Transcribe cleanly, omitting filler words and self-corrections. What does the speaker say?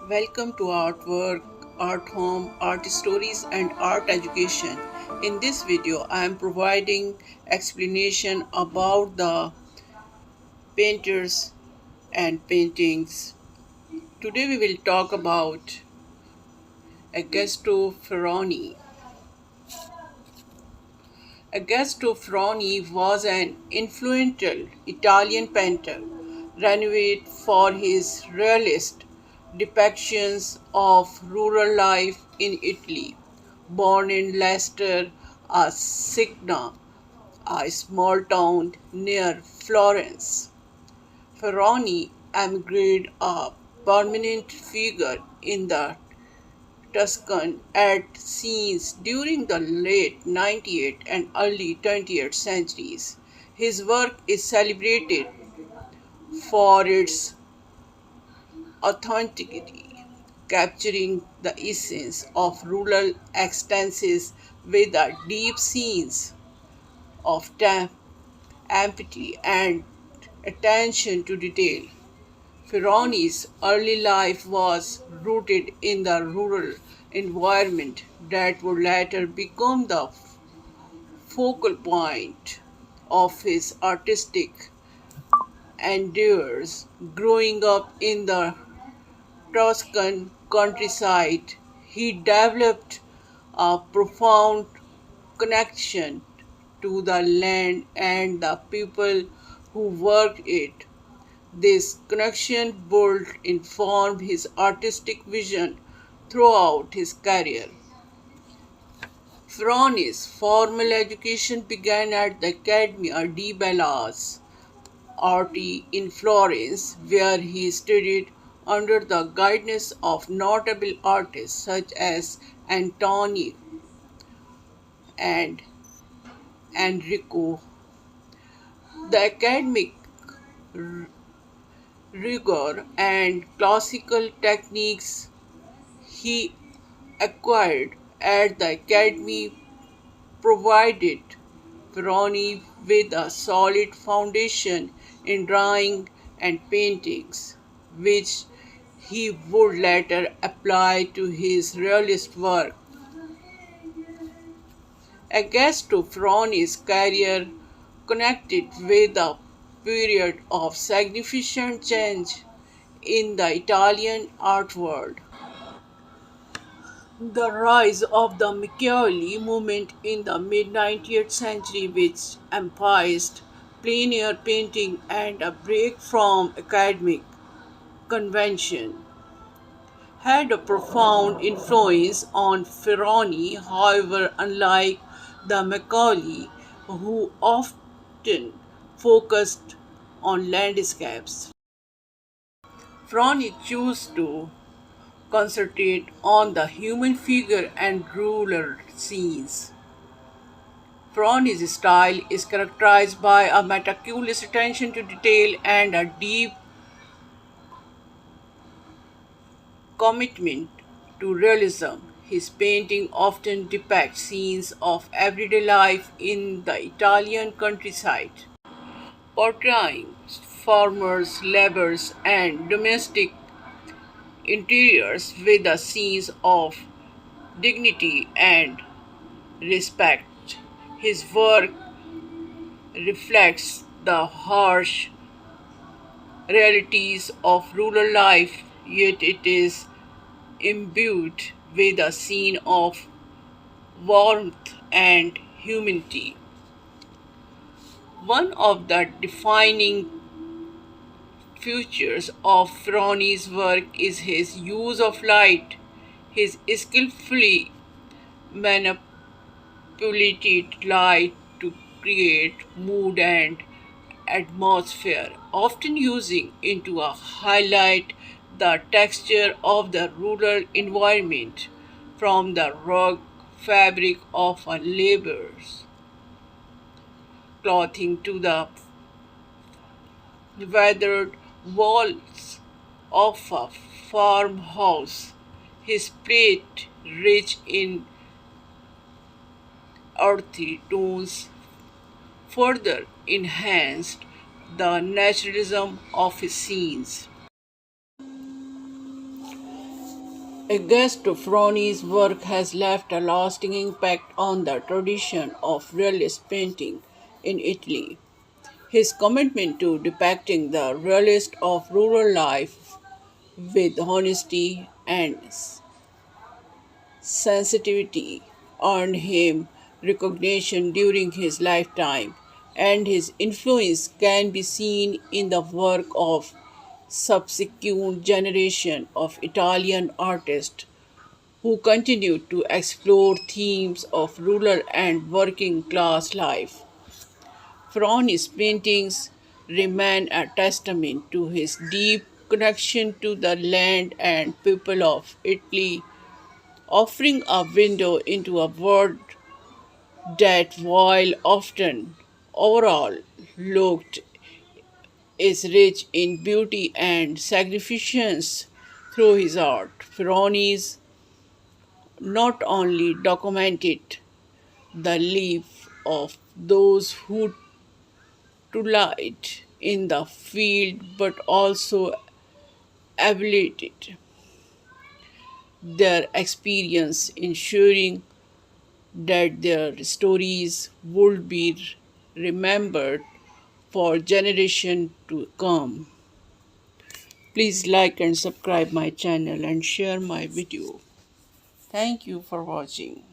Welcome to Artwork, Art Home, Art Stories and Art Education. In this video, I am providing explanation about the painters and paintings. Today we will talk about Augusto Ferroni. Augusto Ferroni was an influential Italian painter, renowned for his realist depictions of rural life in Italy. Born in Leicester, a Signa, a small town near Florence, Ferroni emigrated a prominent figure in the Tuscan art scenes during the late 19th and early 20th centuries. His work is celebrated for its authenticity, capturing the essence of rural existences with a deep sense of empathy and attention to detail. Ferroni's early life was rooted in the rural environment that would later become the focal point of his artistic endeavors. Growing up in the Tuscan countryside, he developed a profound connection to the land and the people who worked it. This connection would inform his artistic vision throughout his career. Ferroni's formal education began at the Accademia di Belle Arti in Florence, where he studied under the guidance of notable artists such as Antonio and Enrico. The academic rigor and classical techniques he acquired at the academy provided Ferroni with a solid foundation in drawing and paintings, which he would later apply to his realist work. Augusto Ferroni's career connected with a period of significant change in the Italian art world. The rise of the Machiavelli movement in the mid 19th century, which emphasized plein air painting and a break from academic convention, had a profound influence on Ferroni. However, unlike the Macaulay, who often focused on landscapes, Ferroni chose to concentrate on the human figure and rural scenes. Ferroni's style is characterized by a meticulous attention to detail and a deep commitment to realism. His painting often depicts scenes of everyday life in the Italian countryside, portraying farmers, laborers, and domestic interiors with a sense of dignity and respect. His work reflects the harsh realities of rural life, yet it is imbued with a scene of warmth and humanity. One of the defining features of Ferroni's work is his use of light. His skillfully manipulated light to create mood and atmosphere, often using it to highlight the texture of the rural environment, from the rugged fabric of a laborer's clothing to the weathered walls of a farmhouse. His plate, rich in earthy tones, further enhanced the naturalism of his scenes. Froni's work has left a lasting impact on the tradition of realist painting in Italy. His commitment to depicting the realist of rural life with honesty and sensitivity earned him recognition during his lifetime, and his influence can be seen in the work of subsequent generation of Italian artists who continued to explore themes of rural and working class life. Froni's paintings remain a testament to his deep connection to the land and people of Italy, offering a window into a world that, while often overall looked, is rich in beauty and significance through his art. Ferronis not only documented the life of those who toiled in the field but also evaluated their experience, ensuring that their stories would be remembered for generations to come. Please like and subscribe my channel and share my video. Thank you for watching.